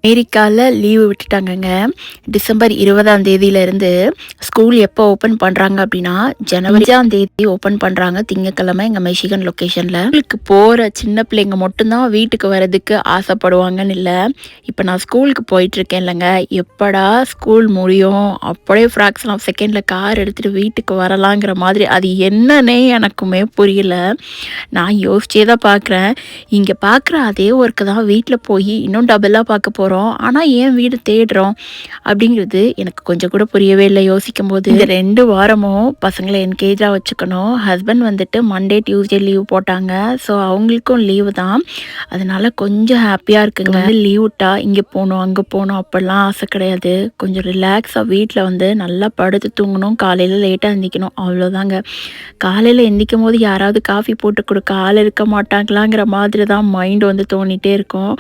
அமெரிக்கால leave விட்டுட்டாங்கங்க. December 20ஆம் தேதியிலிருந்து school எப்போ ஓப்பன் பண்றாங்க அப்படின்னா, ஜனவரி 5ஆம் தேதி ஓப்பன் பண்றாங்க திங்கட்கிழமை எங்க மிஷிகன் லொகேஷன்ல. ஸ்கூலுக்கு போற சின்ன பிள்ளைங்க மட்டும் தான் வீட்டுக்கு வரதுக்கு ஆசைப்படுவாங்கன்னு இல்ல. இப்ப நான் ஸ்கூலுக்கு போயிட்டுருக்கேன் இல்லங்க, எப்படா ஸ்கூல் முடியும்? அப்படியே ஃப்ராக்ஷன் ஆஃப் செகண்ட்ல கார் எடுத்துட்டு வீட்டுக்கு வரலாங்கிற மாதிரி அது என்னன்னே எனக்குமே புரியல. நான் யோசிச்சே தான் பார்க்குறேன். இங்க பார்க்குற அதே ஒர்க்கு தான் வீட்ல போய் இன்னும் டபுளா பார்க்க போறோம். ஆனா ஏன் வீடு தேடுறோம்? அப்படிங்கிறது எனக்கு கொஞ்சம் கூட புரியவே இல்ல யோசிக்கும்போது. இந்த 2 வாரமும் பசங்கள என்கேஜா வச்சுக்கணும். ஹஸ்பண்ட் வந்துட்டு மண்டே, டியூஸ்டே லீவ் போட்டாங்க. ஸோ அவங்களுக்கும் லீவு தான். அதனால கொஞ்சம் ஹாப்பியா இருக்குங்க. லீவ் விட்டா இங்க போணும், அங்க போணும் அப்படிலாம் ஆசை கிடையாது. கொஞ்சம் ரிலாக்ஸா வீட்ல வந்து நல்லா படுத்து தூங்கணும். காலையில லேட்டா எந்திரிக்கணும். அவ்வளோதாங்க. காலையில எந்திரிக்கும்போது யாராவது காஃபி போட்டு குடுக்க ஆள் இருக்க மாட்டாங்களாங்கிற மாதிரி தான் மைண்ட் வந்து தோணிட்டே இருக்கும்.